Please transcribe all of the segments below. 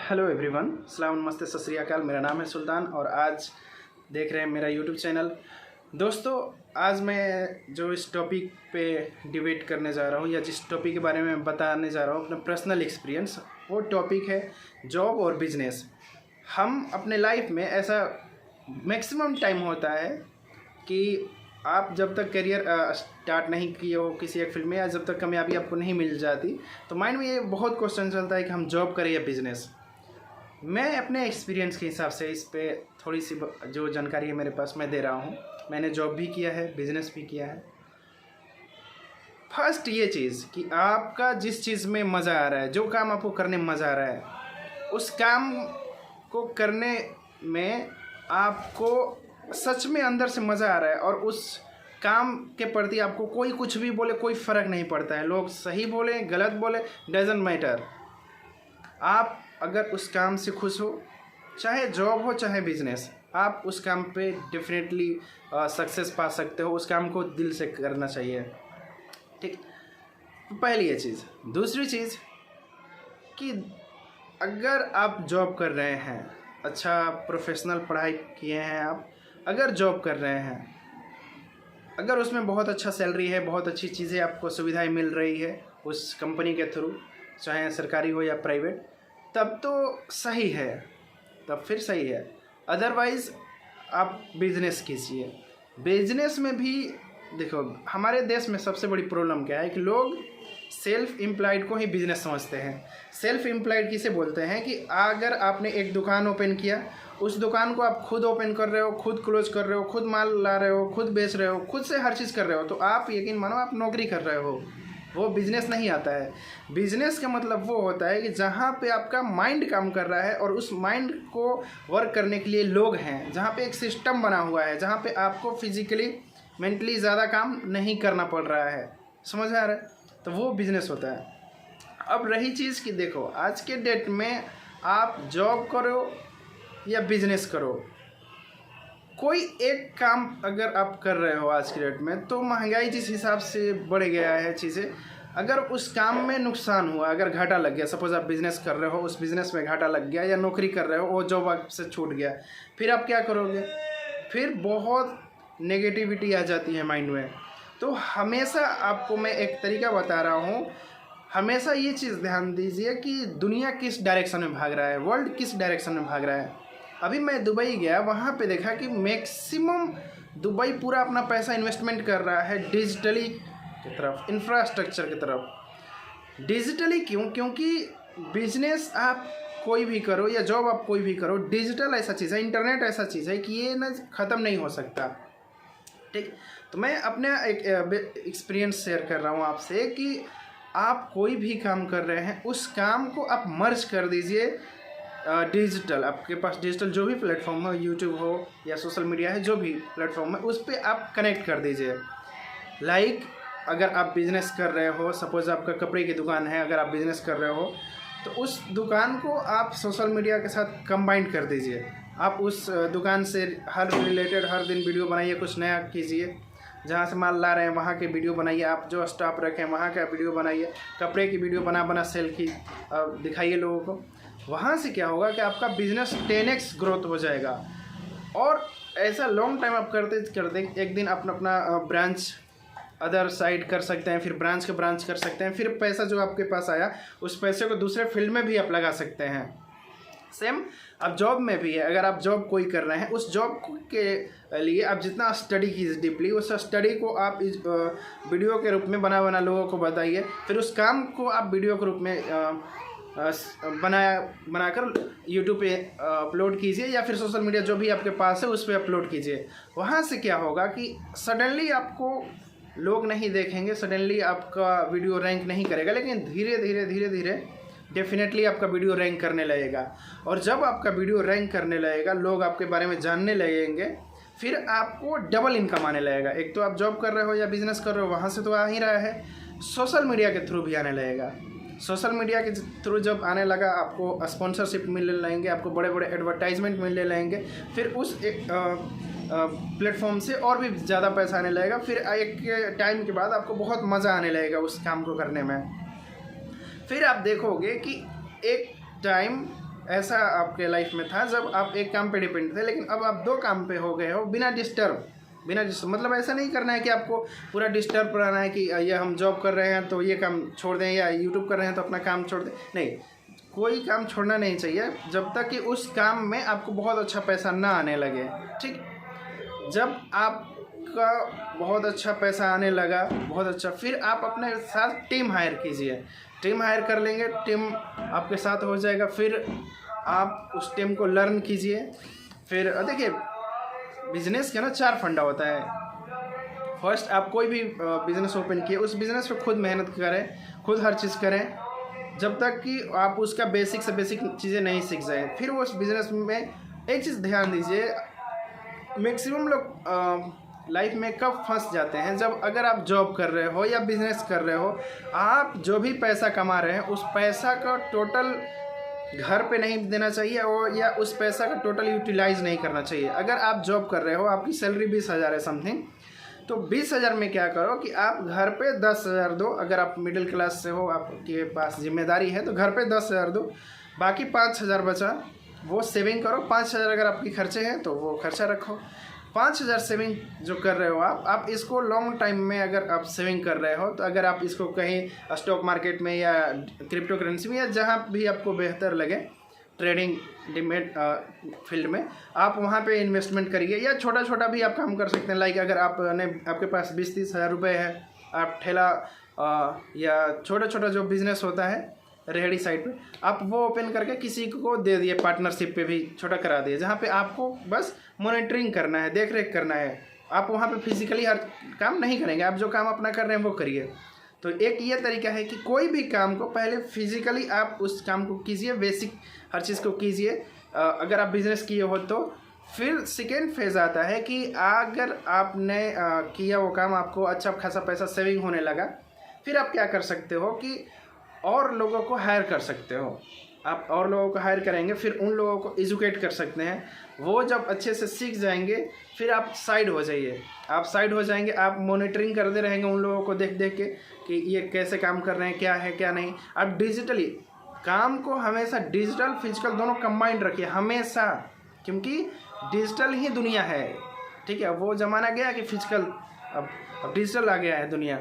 Hello everyone, सलाम नमस्ते सत श्री अकाल। मेरा नाम है सुल्तान और आज देख रहे हैं मेरा यूट्यूब चैनल। दोस्तों, आज मैं जो इस टॉपिक पे डिबेट करने जा रहा हूँ या जिस टॉपिक के बारे में बताने जा रहा हूँ अपना पर्सनल एक्सपीरियंस, वो टॉपिक है जॉब और बिजनेस। हम अपने लाइफ में ऐसा मैक्सिमम टाइम होता है कि आप जब तक करियर स्टार्ट नहीं किए हो किसी एक फील्ड में या जब तक कामयाबी आपको नहीं मिल जाती तो माइंड में ये बहुत क्वेश्चन चलता है कि हम जॉब करें या बिजनेस। मैं अपने एक्सपीरियंस के हिसाब से इस पे थोड़ी सी जो जानकारी है मेरे पास मैं दे रहा हूँ। मैंने जॉब भी किया है, बिजनेस भी किया है। फर्स्ट ये चीज़ कि आपका जिस चीज़ में मज़ा आ रहा है, जो काम आपको करने में मज़ा आ रहा है, उस काम को करने में आपको सच में अंदर से मज़ा आ रहा है और उस काम के प्रति आपको कोई कुछ भी बोले कोई फ़र्क नहीं पड़ता है। लोग सही बोले गलत बोले, डजेंट मैटर। आप अगर उस काम से खुश हो, चाहे जॉब हो चाहे बिजनेस, आप उस काम पे डेफिनेटली सक्सेस पा सकते हो। उस काम को दिल से करना चाहिए, ठीक। पहली ये चीज़। दूसरी चीज़ कि अगर आप जॉब कर रहे हैं, अच्छा प्रोफेशनल पढ़ाई किए हैं, आप अगर जॉब कर रहे हैं, अगर उसमें बहुत अच्छा सैलरी है, बहुत अच्छी चीज़ें आपको सुविधाएं मिल रही है उस कंपनी के थ्रू, चाहे सरकारी हो या प्राइवेट, तब तो सही है, तब फिर सही है। अदरवाइज़ आप बिजनेस कीजिए। बिजनेस में भी देखो, हमारे देश में सबसे बड़ी प्रॉब्लम क्या है कि लोग सेल्फ एम्प्लॉयड को ही बिजनेस समझते हैं। सेल्फ एम्प्लॉयड किसे बोलते हैं कि अगर आपने एक दुकान ओपन किया, उस दुकान को आप खुद ओपन कर रहे हो, खुद क्लोज कर रहे हो, खुद माल ला रहे हो, खुद बेच रहे हो, खुद से हर चीज़ कर रहे हो, तो आप यकीन मानो आप नौकरी कर रहे हो। वो बिज़नेस नहीं आता है। बिज़नेस का मतलब वो होता है कि जहाँ पे आपका माइंड काम कर रहा है और उस माइंड को वर्क करने के लिए लोग हैं, जहाँ पे एक सिस्टम बना हुआ है, जहाँ पे आपको फिजिकली मेंटली ज़्यादा काम नहीं करना पड़ रहा है। समझ आ रहा है? तो वो बिज़नेस होता है। अब रही चीज़ कि देखो, आज के डेट में आप जॉब करो या बिज़नेस करो, कोई एक काम अगर आप कर रहे हो आज के डेट में, तो महंगाई जिस हिसाब से बढ़ गया है चीज़ें, अगर उस काम में नुकसान हुआ, अगर घाटा लग गया, सपोज आप बिज़नेस कर रहे हो, उस बिज़नेस में घाटा लग गया, या नौकरी कर रहे हो वो जॉब आपसे छूट गया, फिर आप क्या करोगे? फिर बहुत नेगेटिविटी आ जाती है माइंड में। तो हमेशा आपको मैं एक तरीका बता रहा हूँ, हमेशा ये चीज़ ध्यान दीजिए कि दुनिया किस डायरेक्शन में भाग रहा है, वर्ल्ड किस डायरेक्शन में भाग रहा है। अभी मैं दुबई गया, वहाँ पे देखा कि मैक्सिमम दुबई पूरा अपना पैसा इन्वेस्टमेंट कर रहा है डिजिटली की तरफ, इंफ्रास्ट्रक्चर की तरफ। डिजिटली क्यों? क्योंकि बिजनेस आप कोई भी करो या जॉब आप कोई भी करो, डिजिटल ऐसा चीज़ है, इंटरनेट ऐसा चीज़ है कि ये ना ख़त्म नहीं हो सकता, ठीक। तो मैं अपने एक एक्सपीरियंस शेयर कर रहा हूँ आपसे कि आप कोई भी काम कर रहे हैं, उस काम को आप मर्ज कर दीजिए डिजिटल। आपके पास डिजिटल जो भी प्लेटफॉर्म हो, यूट्यूब हो या सोशल मीडिया है, जो भी प्लेटफॉर्म है, उस पर आप कनेक्ट कर दीजिए। लाइक अगर आप बिज़नेस कर रहे हो, सपोज आपका कपड़े की दुकान है, अगर आप बिज़नेस कर रहे हो तो उस दुकान को आप सोशल मीडिया के साथ कंबाइन कर दीजिए। आप उस दुकान से हर रिलेटेड हर दिन वीडियो बनाइए, कुछ नया कीजिए। जहाँ से माल ला रहे हैं वहाँ के वीडियो बनाइए, आप जो स्टॉक रखें वहाँ का वीडियो बनाइए, कपड़े की वीडियो बना सेल की दिखाइए लोगों को। वहाँ से क्या होगा कि आपका बिजनेस 10x ग्रोथ हो जाएगा। और ऐसा लॉन्ग टाइम आप करते करते एक दिन अपना ब्रांच अदर साइड कर सकते हैं, फिर ब्रांच के ब्रांच कर सकते हैं, फिर पैसा जो आपके पास आया उस पैसे को दूसरे फील्ड में भी आप लगा सकते हैं। सेम अब जॉब में भी है। अगर आप जॉब कोई कर रहे हैं, उस जॉब के लिए आप जितना स्टडी कीजिए डीपली, उस स्टडी को आप इस वीडियो के रूप में बना लोगों को बताइए। फिर उस काम को आप वीडियो के रूप में बनाकर यूट्यूब पे अपलोड कीजिए या फिर सोशल मीडिया जो भी आपके पास है उस पर अपलोड कीजिए। वहाँ से क्या होगा कि सडनली आपको लोग नहीं देखेंगे, सडनली आपका वीडियो रैंक नहीं करेगा, लेकिन धीरे धीरे डेफिनेटली आपका वीडियो रैंक करने लगेगा। और जब आपका वीडियो रैंक करने लगेगा, लोग आपके बारे में जानने लगेंगे, फिर आपको डबल इनकम आने लगेगा। एक तो आप जॉब कर रहे हो या बिजनेस कर रहे हो, वहाँ से तो आ ही रहा है, सोशल मीडिया के थ्रू भी आने लगेगा। सोशल मीडिया के थ्रू जब आने लगा, आपको स्पॉन्सरशिप मिलने लगेंगे, आपको बड़े बड़े एडवर्टाइजमेंट मिलने लगेंगे, फिर उस प्लेटफॉर्म से और भी ज़्यादा पैसा आने लगेगा। फिर एक टाइम के बाद आपको बहुत मज़ा आने लगेगा उस काम को करने में। फिर आप देखोगे कि एक टाइम ऐसा आपके लाइफ में था जब आप एक काम पे डिपेंड थे, लेकिन अब आप 2 काम पे हो गए हो बिना डिस्टर्ब। मतलब ऐसा नहीं करना है कि आपको पूरा डिस्टर्ब कराना है कि ये हम जॉब कर रहे हैं तो ये काम छोड़ दें, या यूट्यूब कर रहे हैं तो अपना काम छोड़ दें। नहीं, कोई काम छोड़ना नहीं चाहिए जब तक कि उस काम में आपको बहुत अच्छा पैसा ना आने लगे। ठीक, जब आपका बहुत अच्छा पैसा आने लगा, बहुत अच्छा, फिर आप अपने साथ टीम हायर कीजिए। टीम हायर कर लेंगे, टीम आपके साथ हो जाएगा, फिर आप उस टीम को लर्न कीजिए। फिर देखिए, बिजनेस का ना 4 फंडा होता है। फर्स्ट, आप कोई भी बिज़नेस ओपन किए, उस बिज़नेस पे खुद मेहनत करें, खुद हर चीज़ करें, जब तक कि आप उसका बेसिक से बेसिक चीज़ें नहीं सीख जाएं। फिर वो उस बिज़नेस में एक चीज़ ध्यान दीजिए, मैक्सिमम लोग लाइफ में कब फंस जाते हैं, जब अगर आप जॉब कर रहे हो या बिज़नेस कर रहे हो, आप जो भी पैसा कमा रहे हैं उस पैसा का टोटल घर पे नहीं देना चाहिए, और या उस पैसा का टोटल यूटिलाइज नहीं करना चाहिए। अगर आप जॉब कर रहे हो, आपकी सैलरी 20,000 है समथिंग, तो 20,000 में क्या करो कि आप घर पे 10,000 दो। अगर आप मिडिल क्लास से हो, आपके पास जिम्मेदारी है, तो घर पे 10,000 दो, बाकी 5,000 बचा वो सेविंग करो। 5,000 अगर आपकी खर्चे हैं तो वो खर्चा रखो। 5,000 सेविंग जो कर रहे हो आप इसको लॉन्ग टाइम में अगर आप सेविंग कर रहे हो, तो अगर आप इसको कहीं स्टॉक मार्केट में या क्रिप्टो करेंसी में या जहाँ भी आपको बेहतर लगे ट्रेडिंग डिमेट फील्ड में, आप वहाँ पे इन्वेस्टमेंट करिए। या छोटा छोटा भी आप काम कर सकते हैं। लाइक अगर आपके पास 20-30 हज़ार रुपये है, आप ठेला या छोटा छोटा जो बिज़नेस होता है रेहड़ी साइड पे, आप वो ओपन करके किसी को दे दिए, पार्टनरशिप पे भी छोटा करा दिए, जहाँ पे आपको बस मॉनिटरिंग करना है, देख रेख करना है। आप वहाँ पे फिजिकली हर काम नहीं करेंगे, आप जो काम अपना कर रहे हैं वो करिए। तो एक ये तरीका है कि कोई भी काम को पहले फिजिकली आप उस काम को कीजिए, बेसिक हर चीज़ को कीजिए। अगर आप बिज़नेस किए हो तो फिर सेकेंड फेज़ आता है कि अगर आपने किया वो काम, आपको अच्छा खासा पैसा सेविंग होने लगा, फिर आप क्या कर सकते हो कि और लोगों को हायर कर सकते हो। आप और लोगों को हायर करेंगे, फिर उन लोगों को एजुकेट कर सकते हैं। वो जब अच्छे से सीख जाएंगे, फिर आप साइड हो जाइए। आप साइड हो जाएंगे, आप मॉनिटरिंग करते रहेंगे उन लोगों को देख देख के कि ये कैसे काम कर रहे हैं, क्या है क्या नहीं। आप डिजिटली काम को हमेशा डिजिटल फिजिकल दोनों कंबाइंड रखिए हमेशा, क्योंकि डिजिटल ही दुनिया है। ठीक है, वो ज़माना गया कि फिजिकल, अब डिजिटल आ गया है दुनिया।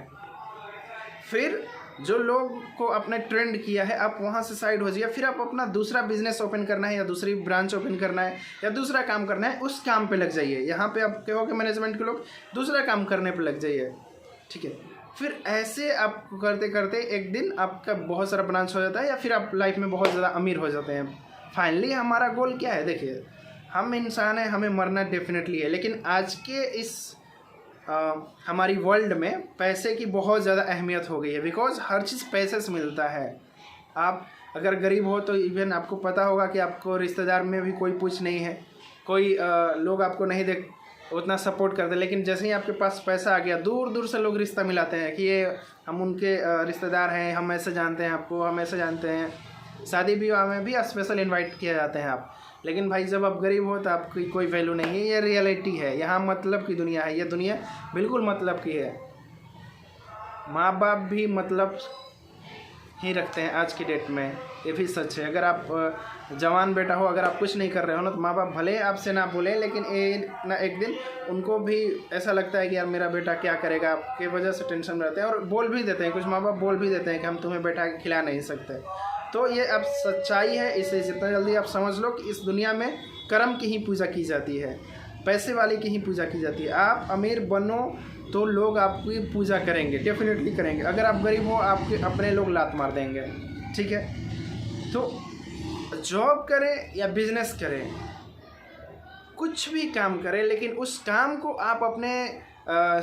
फिर जो लोग को आपने ट्रेंड किया है, आप वहाँ से साइड हो जाइए। फिर आप अपना दूसरा बिजनेस ओपन करना है, या दूसरी ब्रांच ओपन करना है, या दूसरा काम करना है, उस काम पे लग जाइए। यहाँ पे आप कहोगे मैनेजमेंट के लोग, दूसरा काम करने पे लग जाइए। ठीक है, फिर ऐसे आप करते करते एक दिन आपका बहुत सारा ब्रांच हो जाता है, या फिर आप लाइफ में बहुत ज़्यादा अमीर हो जाते हैं। फाइनली हमारा गोल क्या है? देखिए, हम इंसान हैं, हमें मरना डेफिनेटली है, लेकिन आज के इस हमारी वर्ल्ड में पैसे की बहुत ज़्यादा अहमियत हो गई है, बिकॉज हर चीज़ पैसे से मिलता है। आप अगर गरीब हो तो इवन आपको पता होगा कि आपको रिश्तेदार में भी कोई पूछ नहीं है, कोई लोग आपको नहीं देख उतना सपोर्ट करते, लेकिन जैसे ही आपके पास पैसा आ गया, दूर दूर से लोग रिश्ता मिलाते हैं कि ये हम उनके रिश्तेदार हैं, हम ऐसे जानते हैं आपको, हम ऐसे जानते हैं। शादी विवाह में भी स्पेशल इनवाइट किए जाते हैं आप। लेकिन भाई जब आप गरीब हो तो आपकी कोई वैल्यू नहीं है। ये रियलिटी है, यहाँ मतलब की दुनिया है। ये दुनिया बिल्कुल मतलब की है। माँ बाप भी मतलब ही रखते हैं आज की डेट में, ये भी सच है। अगर आप जवान बेटा हो, अगर आप कुछ नहीं कर रहे हो ना, तो माँ बाप भले आपसे ना बोले, लेकिन एक दिन उनको भी ऐसा लगता है कि यार मेरा बेटा क्या करेगा, आपके वजह से टेंशन में रहते हैं। और बोल भी देते हैं, कुछ माँ बाप बोल भी देते हैं कि हम तुम्हें बैठा के खिला नहीं सकते। तो ये अब सच्चाई है। इसे जितना जल्दी आप समझ लो कि इस दुनिया में कर्म की ही पूजा की जाती है, पैसे वाले की ही पूजा की जाती है। आप अमीर बनो तो लोग आपकी पूजा करेंगे, डेफिनेटली करेंगे। अगर आप गरीब हो, आपके अपने लोग लात मार देंगे। ठीक है, तो जॉब करें या बिजनेस करें, कुछ भी काम करें, लेकिन उस काम को आप अपने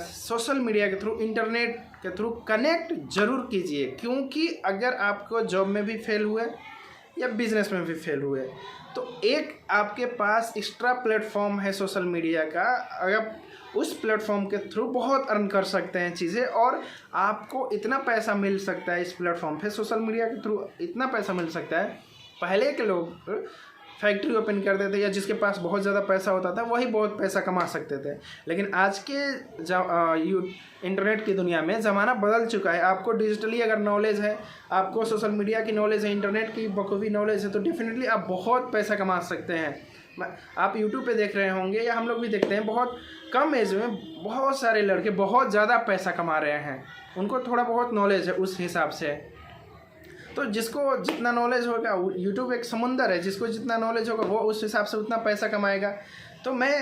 सोशल मीडिया के थ्रू, इंटरनेट के थ्रू कनेक्ट ज़रूर कीजिए। क्योंकि अगर आपको जॉब में भी फेल हुए या बिजनेस में भी फेल हुए, तो एक आपके पास एक्स्ट्रा प्लेटफॉर्म है सोशल मीडिया का। अगर उस प्लेटफॉर्म के थ्रू बहुत अर्न कर सकते हैं चीज़ें, और आपको इतना पैसा मिल सकता है इस प्लेटफॉर्म पे, सोशल मीडिया के थ्रू इतना पैसा मिल सकता है। पहले के लोग फैक्ट्री ओपन कर देते या जिसके पास बहुत ज़्यादा पैसा होता था वही बहुत पैसा कमा सकते थे। लेकिन आज के इंटरनेट की दुनिया में ज़माना बदल चुका है। आपको डिजिटली अगर नॉलेज है, आपको सोशल मीडिया की नॉलेज है, इंटरनेट की बखूबी नॉलेज है, तो डेफिनेटली आप बहुत पैसा कमा सकते हैं। आप यूट्यूब पे देख रहे होंगे या हम लोग भी देखते हैं, बहुत कम एज में बहुत सारे लड़के बहुत ज़्यादा पैसा कमा रहे हैं। उनको थोड़ा बहुत नॉलेज है उस हिसाब से। तो जिसको जितना नॉलेज होगा, यूट्यूब एक समुंदर है, जिसको जितना नॉलेज होगा वो उस हिसाब से उतना पैसा कमाएगा। तो मैं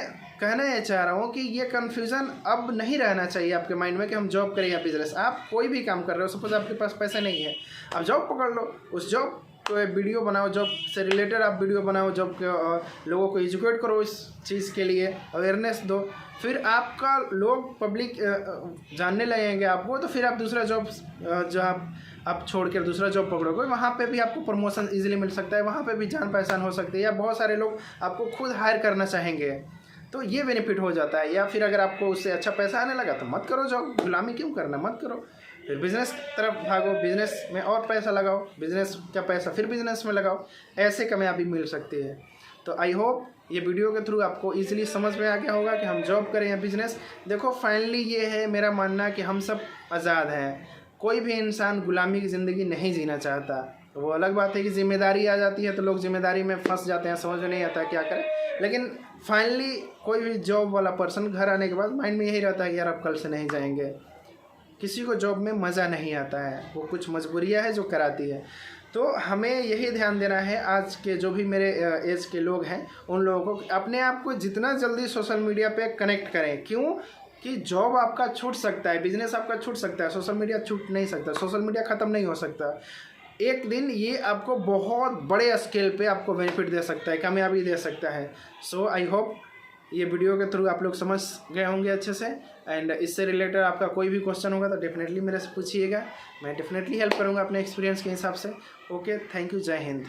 कहना ये चाह रहा हूँ कि ये कन्फ्यूज़न अब नहीं रहना चाहिए आपके माइंड में कि हम जॉब करें या बिजनेस। आप कोई भी काम कर रहे हो, सपोज आपके पास पैसा नहीं है, आप जॉब पकड़ लो, उस जॉब को वीडियो बनाओ, जॉब से रिलेटेड आप वीडियो बनाओ, जॉब के लोगों को एजुकेट करो, इस चीज़ के लिए अवेयरनेस दो, फिर आपका लोग पब्लिक जानने लगेंगे आपको। तो फिर आप दूसरा जॉब जो आप छोड़ कर दूसरा जॉब पकड़ोगे, वहाँ पे भी आपको प्रमोशन इजीली मिल सकता है, वहाँ पे भी जान पहचान हो सकती है, या बहुत सारे लोग आपको खुद हायर करना चाहेंगे। तो ये बेनिफिट हो जाता है। या फिर अगर आपको उससे अच्छा पैसा आने लगा तो मत करो जॉब, गुलामी क्यों करना, मत करो, फिर बिज़नेस तरफ भागो, बिज़नेस में और पैसा लगाओ, बिज़नेस का पैसा फिर बिज़नेस में लगाओ, ऐसे कामयाबी मिल सकती है। तो आई होप ये वीडियो के थ्रू आपको इजीली समझ में आ गया होगा कि हम जॉब करें या बिज़नेस। देखो फाइनली ये है मेरा मानना कि हम सब आज़ाद हैं, कोई भी इंसान गुलामी की ज़िंदगी नहीं जीना चाहता। वो अलग बात है कि जिम्मेदारी आ जाती है तो लोग जिम्मेदारी में फंस जाते हैं, समझ में नहीं आता क्या करें। लेकिन फाइनली कोई भी जॉब वाला पर्सन घर आने के बाद माइंड में यही रहता है कि यार अब कल से नहीं जाएंगे। किसी को जॉब में मज़ा नहीं आता है, वो कुछ मजबूरियाँ है जो कराती है। तो हमें यही ध्यान देना है, आज के जो भी मेरे एज के लोग हैं उन लोगों को अपने आप को जितना जल्दी सोशल मीडिया पे कनेक्ट करें। क्यों कि जॉब आपका छूट सकता है, बिजनेस आपका छूट सकता है, सोशल मीडिया छूट नहीं सकता, सोशल मीडिया ख़त्म नहीं हो सकता। एक दिन ये आपको बहुत बड़े स्केल पे आपको बेनिफिट दे सकता है, कामयाबी दे सकता है। सो आई होप ये वीडियो के थ्रू आप लोग समझ गए होंगे अच्छे से। एंड इससे रिलेटेड आपका कोई भी क्वेश्चन होगा तो डेफिनेटली मेरे से पूछिएगा, मैं डेफिनेटली हेल्प करूँगा अपने एक्सपीरियंस के हिसाब से। ओके, थैंक यू, जय हिंद।